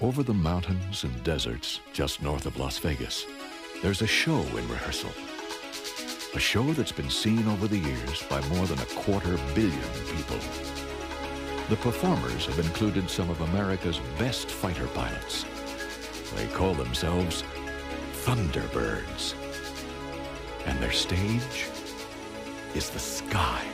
Over the mountains and deserts just north of Las Vegas, there's a show in rehearsal. A show that's been seen over the years by more than 250 million people. The performers have included some of America's best fighter pilots. They call themselves Thunderbirds. And their stage is the sky.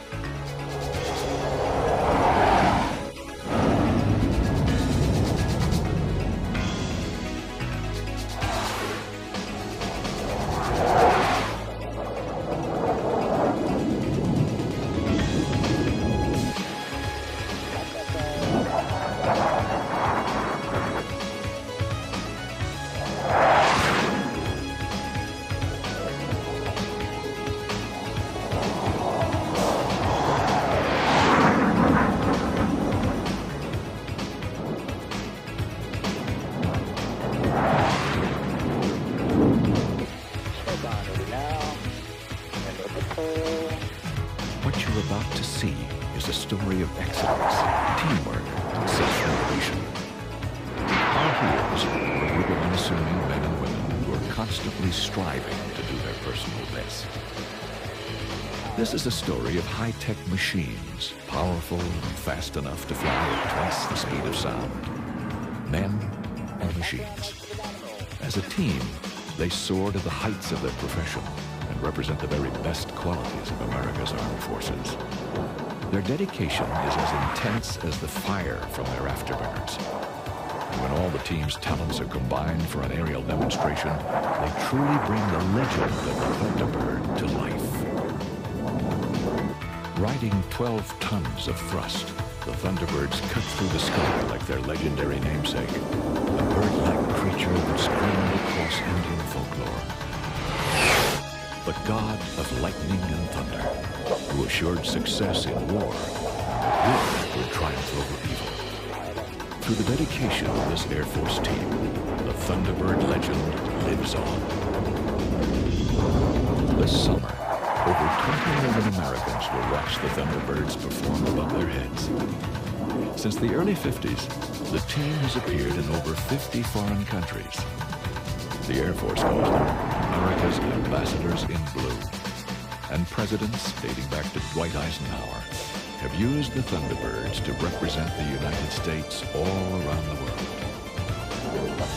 What you're about to see is a story of excellence, teamwork, and self-revelation. Our heroes are a group of unassuming men and women who are constantly striving to do their personal best. This is a story of high-tech machines, powerful and fast enough to fly at twice the speed of sound. Men and machines. As a team, they soar to the heights of their profession and represent the very best qualities of America's armed forces. Their dedication is as intense as the fire from their afterburners. And when all the team's talents are combined for an aerial demonstration, they truly bring the legend of the Thunderbird to life. Riding 12 tons of thrust, the Thunderbirds cut through the sky like their legendary namesake, a bird-like creature that screamed across Indian folklore. The god of lightning and thunder, who assured success in war, good would triumph over evil. Through the dedication of this Air Force team, the Thunderbird legend lives on. This summer, over 20 million Americans will watch the Thunderbirds perform above their heads. Since the early 50s, the team has appeared in over 50 foreign countries. The Air Force calls them America's ambassadors in blue. And presidents, dating back to Dwight Eisenhower, have used the Thunderbirds to represent the United States all around the world.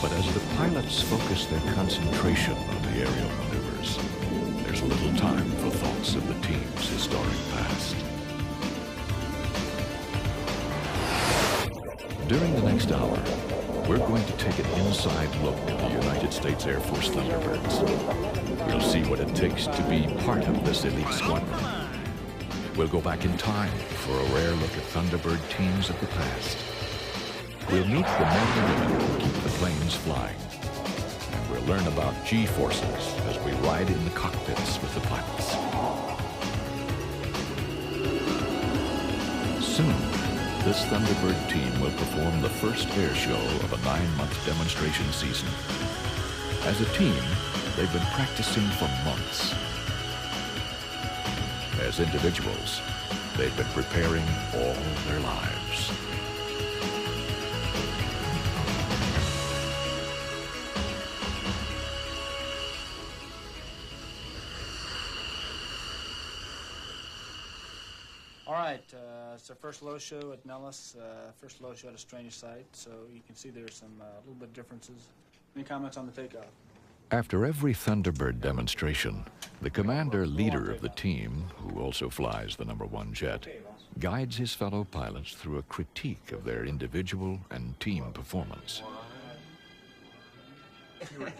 But as the pilots focus their concentration on the aerial maneuvers, there's little time for thoughts of the team's historic past. During the next hour, we're going to take an inside look at the United States Air Force Thunderbirds. We'll see what it takes to be part of this elite squadron. We'll go back in time for a rare look at Thunderbird teams of the past. We'll meet the men and women who keep the planes flying. And we'll learn about G-forces as we ride in the cockpits with the pilots. Soon, this Thunderbird team will perform the first air show of a 9-month demonstration season. As a team, they've been practicing for months. As individuals, they've been preparing all their lives. All right, it's our first low show at Nellis, first low show at a strange site, so you can see there's some little bit differences. Any comments on the takeoff? After every Thunderbird demonstration, the commander-leader of the team, who also flies the #1 jet, guides his fellow pilots through a critique of their individual and team performance.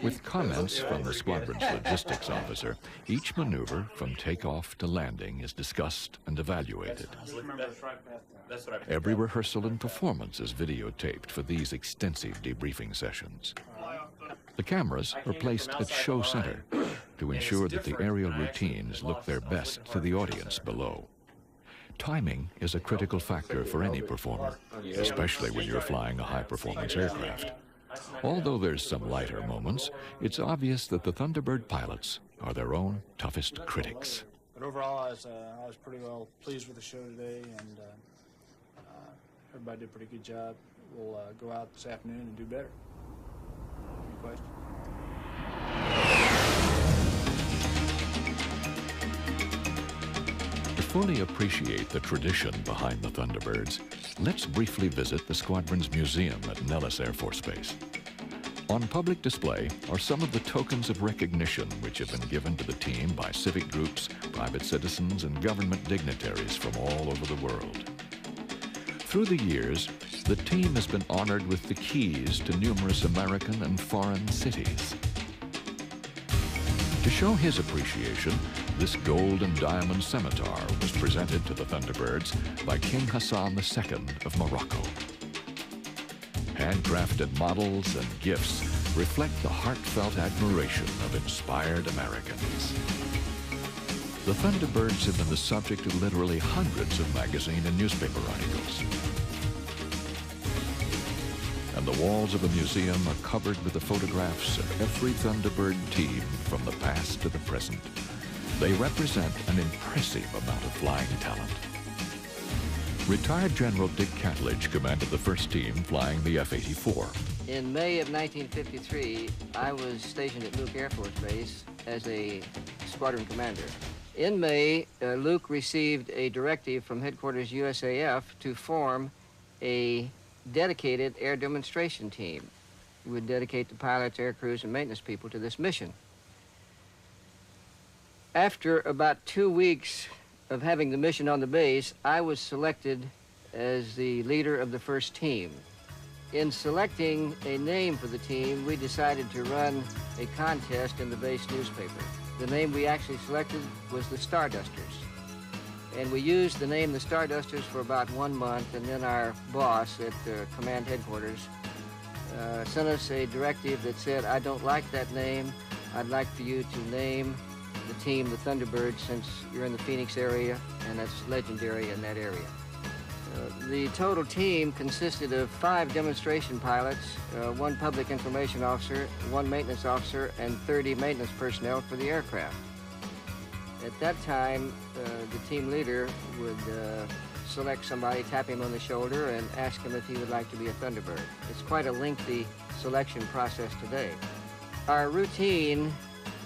With comments from the squadron's logistics officer, each maneuver from takeoff to landing is discussed and evaluated. Every rehearsal and performance is videotaped for these extensive debriefing sessions. The cameras are placed at show center to ensure that the aerial routines look their best to the audience below. Timing is a critical factor for any performer, especially when you're flying a high-performance aircraft. Although there's some lighter moments, it's obvious that the Thunderbird pilots are their own toughest critics. But overall, I was pretty well pleased with the show today, and everybody did a pretty good job. we'll go out this afternoon and do better. Any questions? To fully appreciate the tradition behind the Thunderbirds, let's briefly visit the squadron's museum at Nellis Air Force Base. On public display are some of the tokens of recognition which have been given to the team by civic groups, private citizens, and government dignitaries from all over the world. Through the years, the team has been honored with the keys to numerous American and foreign cities. To show his appreciation, this gold and diamond scimitar was presented to the Thunderbirds by King Hassan II of Morocco. Handcrafted models and gifts reflect the heartfelt admiration of inspired Americans. The Thunderbirds have been the subject of literally hundreds of magazine and newspaper articles. And the walls of the museum are covered with the photographs of every Thunderbird team from the past to the present. They represent an impressive amount of flying talent. Retired General Dick Catledge commanded the first team flying the F-84. In May of 1953, I was stationed at Luke Air Force Base as a squadron commander. In May, Luke received a directive from headquarters USAF to form a dedicated air demonstration team. We would dedicate the pilots, air crews, and maintenance people to this mission. After about 2 weeks of having the mission on the base, I was selected as the leader of the first team. In selecting a name for the team, we decided to run a contest in the base newspaper. The name we actually selected was the Stardusters. And we used the name the Stardusters for about 1 month, and then our boss at the command headquarters sent us a directive that said, I don't like that name. I'd like for you to name the team the Thunderbirds, since you're in the Phoenix area, and that's legendary in that area. The total team consisted of 5 demonstration pilots, 1 public information officer, 1 maintenance officer, and 30 maintenance personnel for the aircraft. At that time, the team leader would select somebody, tap him on the shoulder, and ask him if he would like to be a Thunderbird. It's quite a lengthy selection process today. Our routine,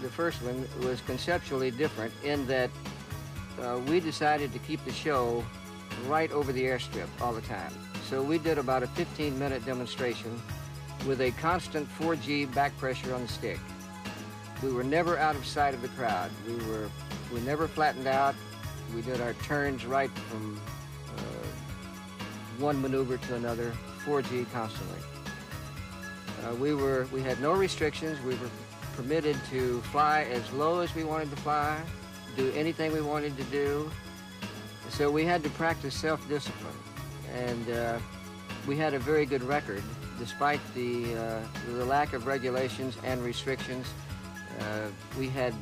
the first one, was conceptually different in that we decided to keep the show right over the airstrip all the time. So we did about a 15-minute demonstration with a constant 4G back pressure on the stick. We were never out of sight of the crowd. We never flattened out. We did our turns right from one maneuver to another, 4G constantly. We had no restrictions. We were permitted to fly as low as we wanted to fly, do anything we wanted to do. So we had to practice self-discipline, and we had a very good record despite the lack of regulations and restrictions. We had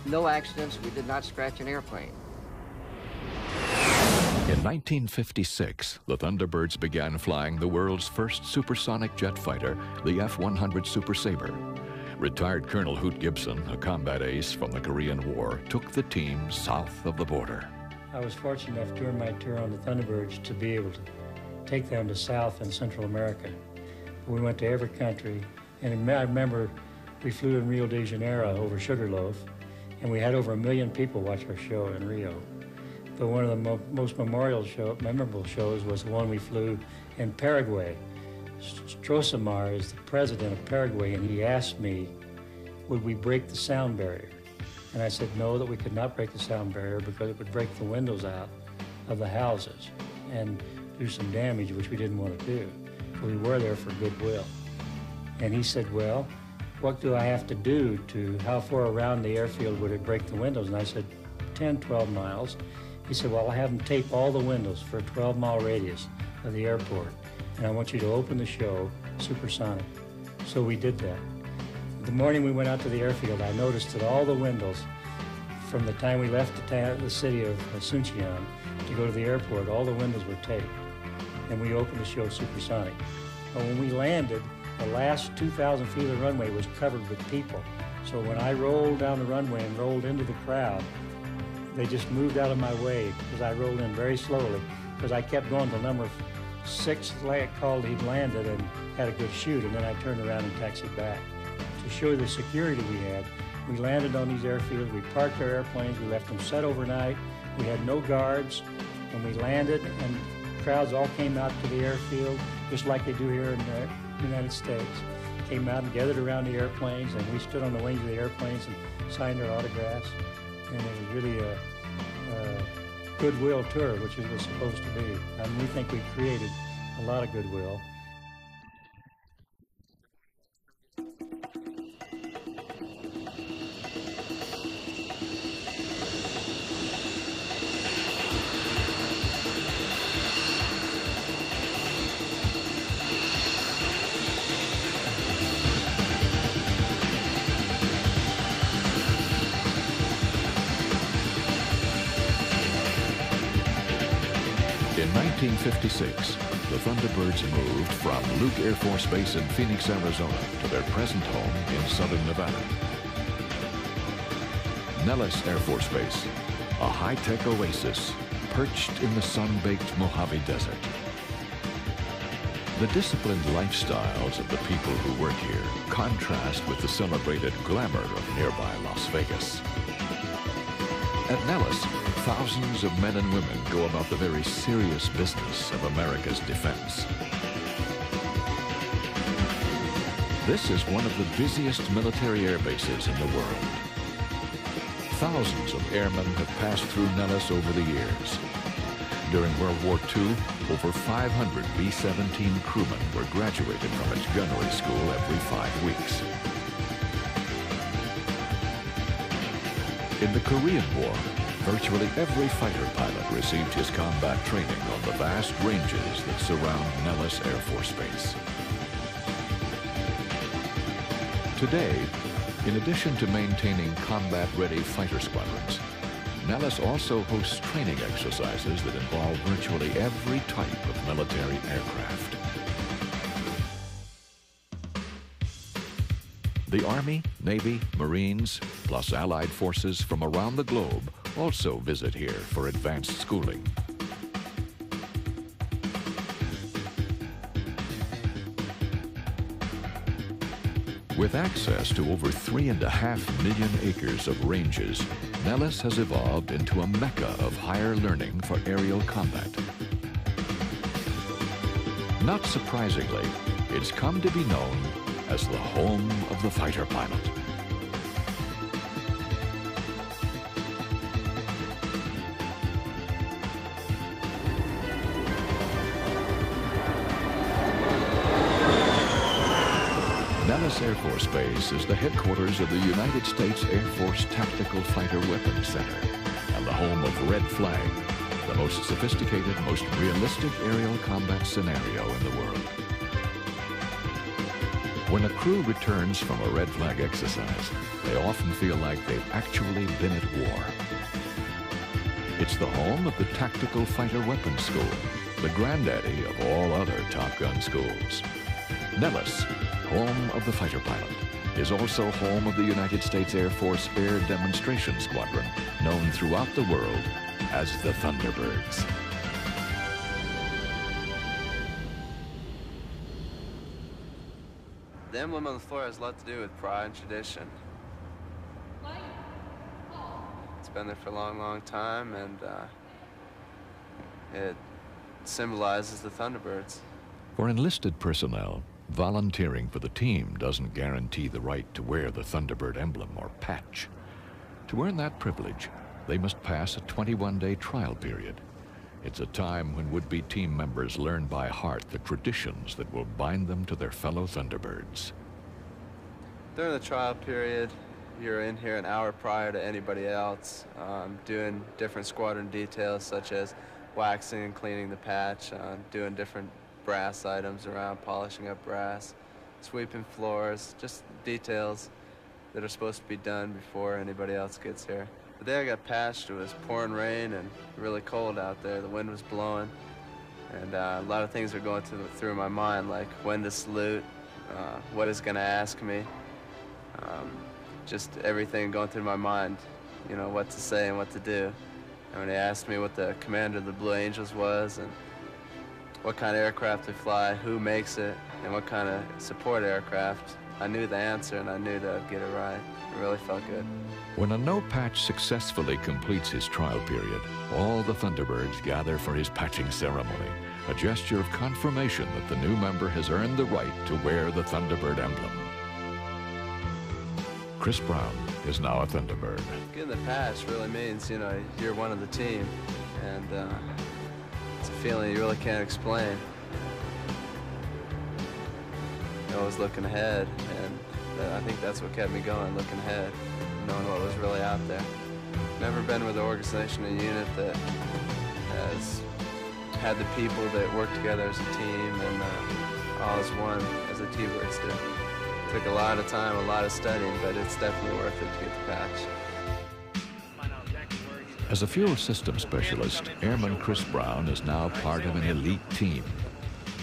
no accidents. We did not scratch an airplane. In 1956, the Thunderbirds began flying the world's first supersonic jet fighter, the F-100 Super Sabre. Retired Colonel Hoot Gibson, a combat ace from the Korean War, took the team south of the border. I was fortunate enough during my tour on the Thunderbirds to be able to take them to South and Central America. We went to every country, and I remember we flew in Rio de Janeiro over Sugarloaf, and we had over 1 million people watch our show in Rio. But one of the most memorable shows was the one we flew in Paraguay. Stroessner is the president of Paraguay, and he asked me, would we break the sound barrier? And I said no, that we could not break the sound barrier because it would break the windows out of the houses and do some damage, which we didn't want to do. We were there for goodwill. And he said, well, what do I have to do how far around the airfield would it break the windows? And I said, 10, 12 miles. He said, well, I have them tape all the windows for a 12-mile radius of the airport, and I want you to open the show supersonic. So we did that. The morning we went out to the airfield, I noticed that all the windows, from the time we left the city of Asuncion to go to the airport, all the windows were taped, and we opened the show supersonic. But when we landed, the last 2,000 feet of the runway was covered with people. So when I rolled down the runway and rolled into the crowd, they just moved out of my way because I rolled in very slowly because I kept going till number 6 called he'd landed and had a good shoot, and then I turned around and taxied back. To show the security we had, we landed on these airfields, we parked our airplanes, we left them set overnight, we had no guards, and we landed, and crowds all came out to the airfield, just like they do here in the United States. Came out and gathered around the airplanes, and we stood on the wings of the airplanes and signed our autographs, and it was really a goodwill tour, which it was supposed to be. And we think we created a lot of goodwill. In 1956, the Thunderbirds moved from Luke Air Force Base in Phoenix, Arizona, to their present home in southern Nevada. Nellis Air Force Base, a high-tech oasis perched in the sun-baked Mojave Desert. The disciplined lifestyles of the people who work here contrast with the celebrated glamour of nearby Las Vegas. At Nellis, thousands of men and women go about the very serious business of America's defense. This is one of the busiest military air bases in the world. Thousands of airmen have passed through Nellis over the years. During World War II, over 500 B-17 crewmen were graduated from its gunnery school every 5 weeks. In the Korean War, virtually every fighter pilot received his combat training on the vast ranges that surround Nellis Air Force Base. Today, in addition to maintaining combat-ready fighter squadrons, Nellis also hosts training exercises that involve virtually every type of military aircraft. The Army, Navy, Marines, plus Allied forces from around the globe also visit here for advanced schooling. With access to over 3.5 million acres of ranges, Nellis has evolved into a mecca of higher learning for aerial combat. Not surprisingly, it's come to be known as the home of the fighter pilot. Nellis Air Force Base is the headquarters of the United States Air Force Tactical Fighter Weapons Center and the home of Red Flag, the most sophisticated, most realistic aerial combat scenario in the world. When a crew returns from a Red Flag exercise, they often feel like they've actually been at war. It's the home of the Tactical Fighter Weapons School, the granddaddy of all other Top Gun schools. Nellis, home of the fighter pilot, is also home of the United States Air Force Air Demonstration Squadron, known throughout the world as the Thunderbirds. The emblem on the floor has a lot to do with pride and tradition. It's been there for a long, long time, and it symbolizes the Thunderbirds. For enlisted personnel, volunteering for the team doesn't guarantee the right to wear the Thunderbird emblem or patch. To earn that privilege, they must pass a 21-day trial period. It's a time when would-be team members learn by heart the traditions that will bind them to their fellow Thunderbirds. During the trial period, you're in here an hour prior to anybody else, doing different squadron details such as waxing and cleaning the patch, doing different brass items around, polishing up brass, sweeping floors, just details that are supposed to be done before anybody else gets here. The day I got patched, it was pouring rain and really cold out there. The wind was blowing, and a lot of things are going through my mind, like when to salute, what is gonna ask me, just everything going through my mind, you know, what to say and what to do. And when they asked me what the commander of the Blue Angels was and what kind of aircraft we fly, who makes it, and what kind of support aircraft, I knew the answer and I knew that I'd get it right. It really felt good. When a no patch successfully completes his trial period, all the Thunderbirds gather for his patching ceremony, a gesture of confirmation that the new member has earned the right to wear the Thunderbird emblem. Chris Brown is now a Thunderbird. Getting the patch really means, you know, you're one of the team, and it's a feeling you really can't explain. You're always looking ahead, and I think that's what kept me going, looking ahead, knowing what was really out there. Never been with an organization, a unit that has had the people that work together as a team and all as one, as the T-Birds do. Took a lot of time, a lot of studying, but it's definitely worth it to get the patch. As a fuel system specialist, Airman Chris Brown is now part of an elite team.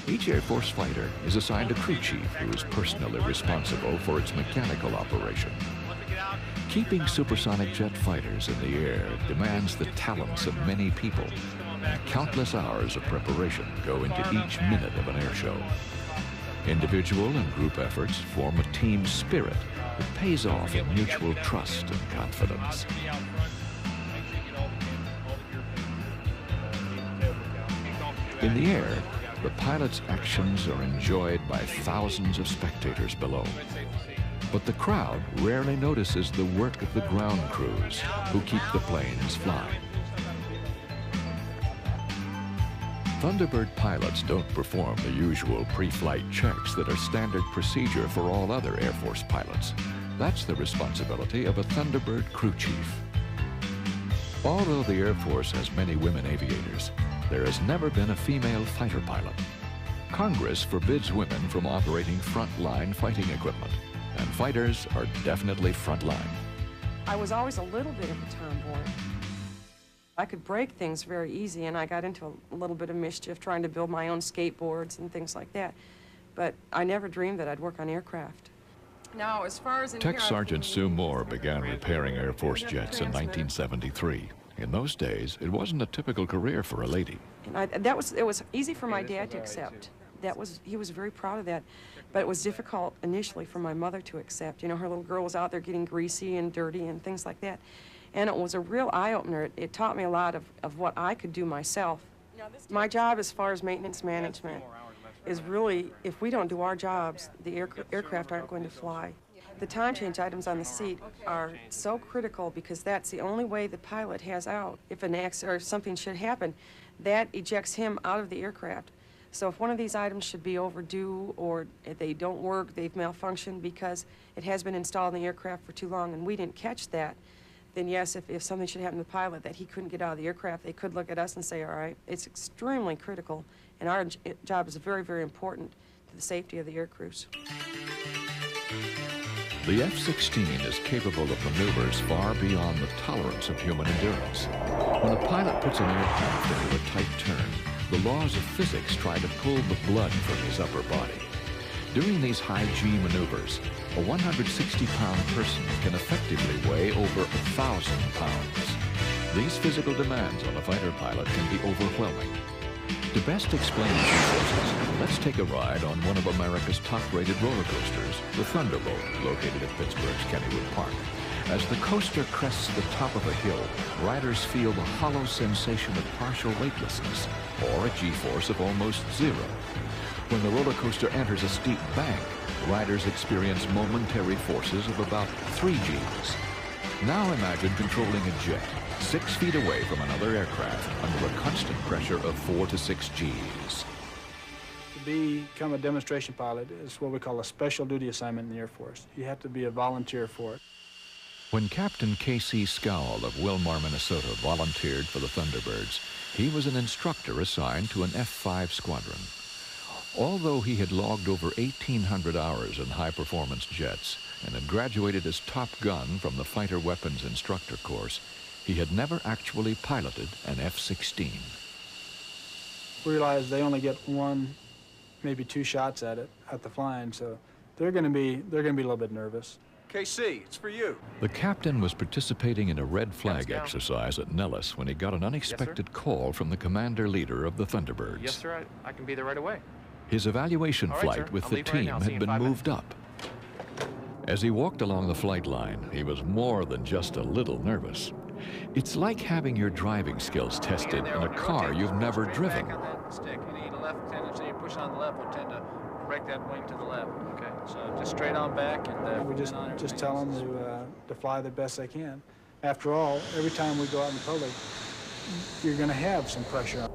Each Air Force fighter is assigned a crew chief who is personally responsible for its mechanical operation. Keeping supersonic jet fighters in the air demands the talents of many people, and countless hours of preparation go into each minute of an air show. Individual and group efforts form a team spirit that pays off in mutual trust and confidence. In the air, the pilot's actions are enjoyed by thousands of spectators below. But the crowd rarely notices the work of the ground crews who keep the planes flying. Thunderbird pilots don't perform the usual pre-flight checks that are standard procedure for all other Air Force pilots. That's the responsibility of a Thunderbird crew chief. Although the Air Force has many women aviators, there has never been a female fighter pilot. Congress forbids women from operating frontline fighting equipment, and fighters are definitely frontline. I was always a little bit of a tomboy. I could break things very easy, and I got into a little bit of mischief trying to build my own skateboards and things like that. But I never dreamed that I'd work on aircraft. Now, as far as Tech Sergeant Sue Moore began repairing Air Force jets in 1973. In those days, it wasn't a typical career for a lady. And it was easy for my dad to accept. He was very proud of that. But it was difficult initially for my mother to accept. You know, her little girl was out there getting greasy and dirty and things like that. And it was a real eye-opener. It taught me a lot of what I could do myself. My job as far as maintenance management is really, if we don't do our jobs, the aircraft aren't going to fly. The time change items on the seat are so critical because that's the only way the pilot has out. If an accident or something should happen, that ejects him out of the aircraft. So if one of these items should be overdue or if they don't work, they've malfunctioned because it has been installed in the aircraft for too long and we didn't catch that, then yes, if something should happen to the pilot that he couldn't get out of the aircraft, they could look at us and say, all right, it's extremely critical, and our job is very, very important to the safety of the air crews. The F-16 is capable of maneuvers far beyond the tolerance of human endurance. When a pilot puts an aircraft into a tight turn, the laws of physics try to pull the blood from his upper body. During these high-G maneuvers, a 160-pound person can effectively weigh over 1,000 pounds. These physical demands on a fighter pilot can be overwhelming. To best explain G-forces, let's take a ride on one of America's top-rated roller coasters, the Thunderbolt, located at Pittsburgh's Kennywood Park. As the coaster crests the top of a hill, riders feel the hollow sensation of partial weightlessness, or a G-force of almost zero. When the roller coaster enters a steep bank, riders experience momentary forces of about 3 Gs. Now imagine controlling a jet 6 feet away from another aircraft under a constant pressure of 4 to 6 Gs. To become a demonstration pilot is what we call a special duty assignment in the Air Force. You have to be a volunteer for it. When Captain K.C. Scowell of Wilmar, Minnesota volunteered for the Thunderbirds, he was an instructor assigned to an F-5 squadron. Although he had logged over 1,800 hours in high-performance jets and had graduated as top gun from the Fighter Weapons Instructor course, he had never actually piloted an F-16. We realized they only get 1, maybe 2 shots at it, at the flying, so they're going to be a little bit nervous. KC, it's for you. The captain was participating in a red flag exercise at Nellis when he got an unexpected call from the commander-leader of the Thunderbirds. Yes, sir. I can be there right away. His evaluation flight with the team had been moved up. As he walked along the flight line, he was more than just a little nervous. It's like having your driving skills tested in a car you've never driven. Back on that stick. Any left tendency, you push on the left, will tend to break that wing to the left. Okay. So just straight on back, and we just tell them to fly the best they can. After all, every time we go out in public, you're going to have some pressure on.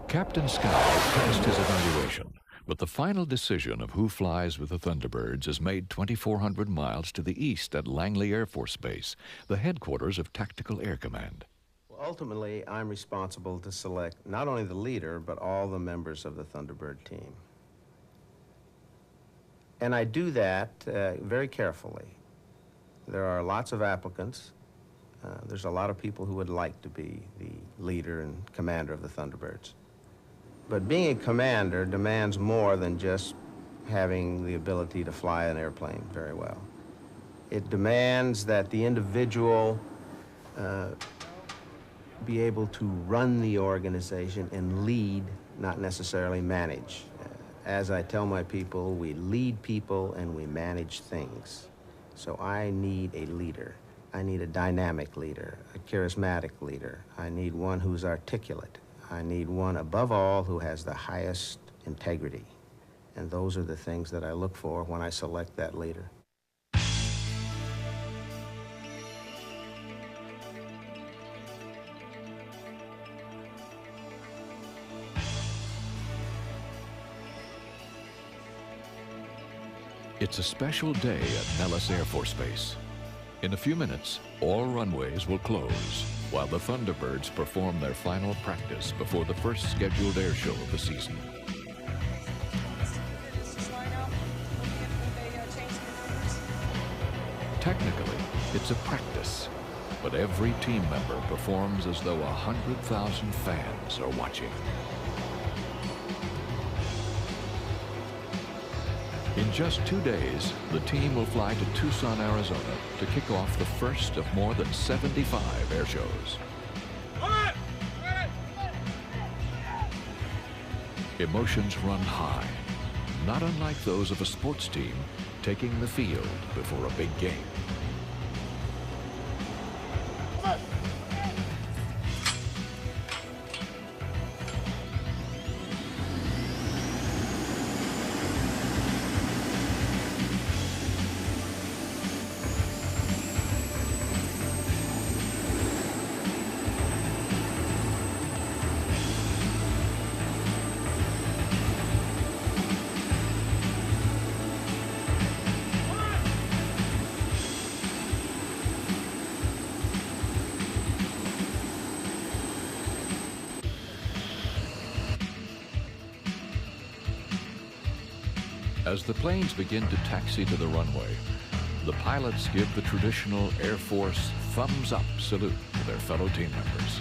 Captain Scow passed his evaluation, but the final decision of who flies with the Thunderbirds is made 2,400 miles to the east at Langley Air Force Base, the headquarters of Tactical Air Command. Well, ultimately, I'm responsible to select not only the leader, but all the members of the Thunderbird team. And I do that very carefully. There are lots of applicants. There's a lot of people who would like to be the leader and commander of the Thunderbirds. But being a commander demands more than just having the ability to fly an airplane very well. It demands that the individual be able to run the organization and lead, not necessarily manage. As I tell my people, we lead people and we manage things. So I need a leader. I need a dynamic leader, a charismatic leader. I need one who's articulate. I need one, above all, who has the highest integrity. And those are the things that I look for when I select that leader. It's a special day at Nellis Air Force Base. In a few minutes, all runways will close, while the Thunderbirds perform their final practice before the first scheduled air show of the season. Technically, it's a practice, but every team member performs as though 100,000 fans are watching. In just 2 days, the team will fly to Tucson, Arizona to kick off the first of more than 75 air shows. Emotions run high, not unlike those of a sports team taking the field before a big game. As the planes begin to taxi to the runway, the pilots give the traditional Air Force thumbs up salute to their fellow team members.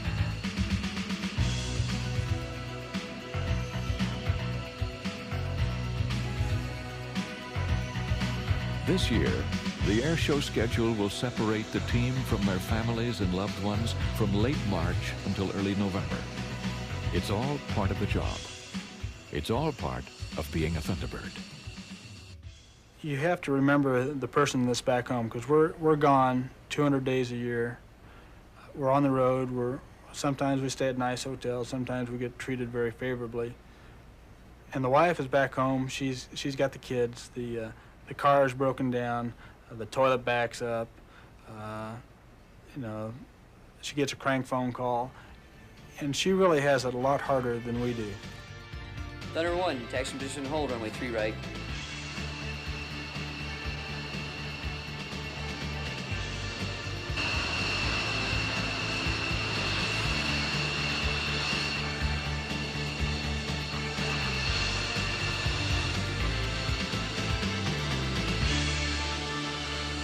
This year, the air show schedule will separate the team from their families and loved ones from late March until early November. It's all part of the job. It's all part of being a Thunderbird. You have to remember the person that's back home, because we're gone 200 days a year. We're on the road. Sometimes we stay at nice hotels. Sometimes we get treated very favorably. And the wife is back home. She's got the kids. The car is broken down. The toilet backs up. You know, she gets a crank phone call, and she really has it a lot harder than we do. Thunder 1, taxi position hold, runway 3 right.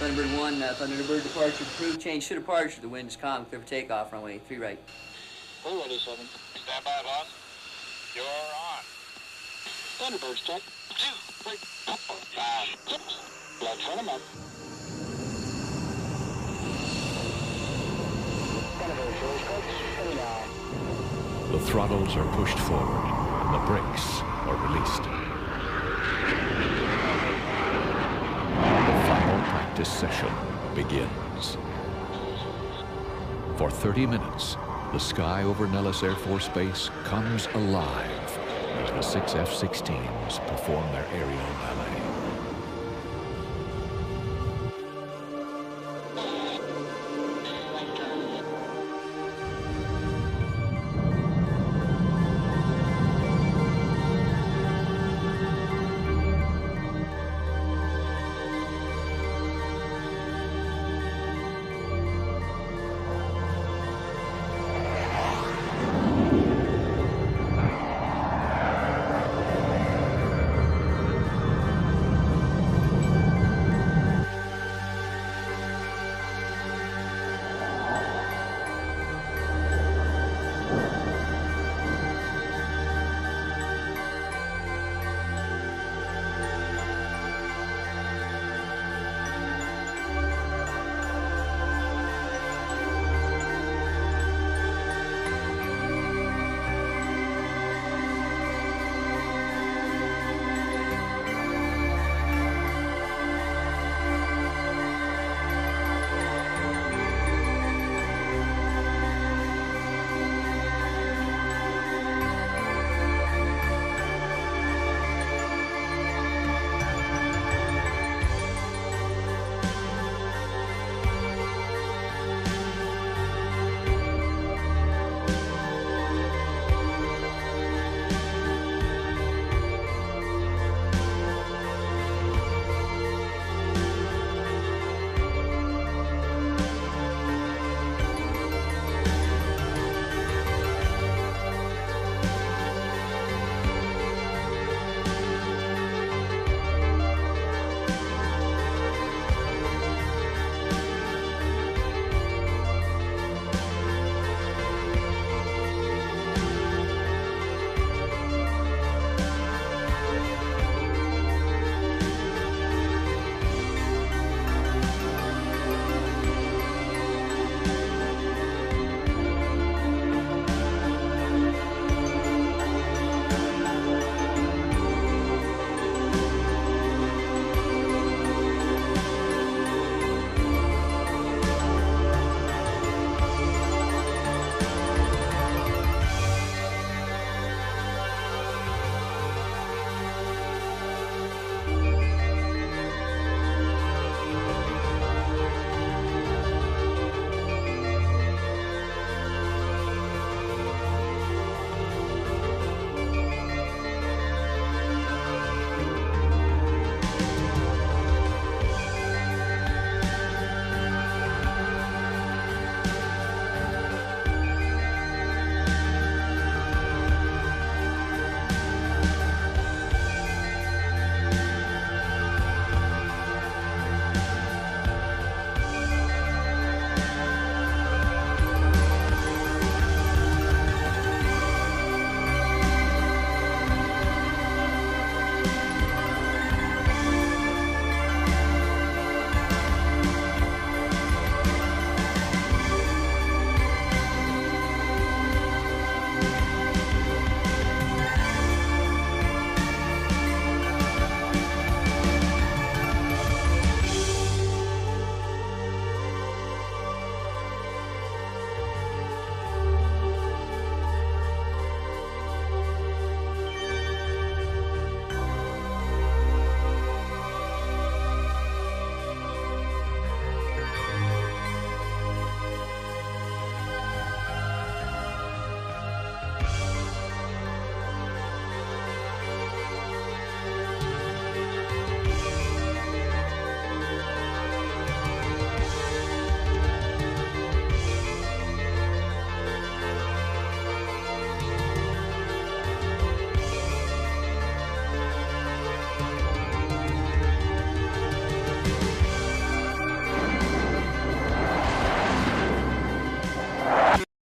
Thunderbird 1, Thunderbird departure approved, change to departure, the wind is calm, clear for takeoff, runway 3 right. We're ready, 7. Stand by, boss. You're on. Thunderbirds, check. 2, 3, 4, 5, 6. Let's run them up. Thunderbirds, release clicks, 39. The throttles are pushed forward and the brakes are released. The final practice session begins. For 30 minutes, the sky over Nellis Air Force Base comes alive as the 6 F-16s perform their aerial ballet.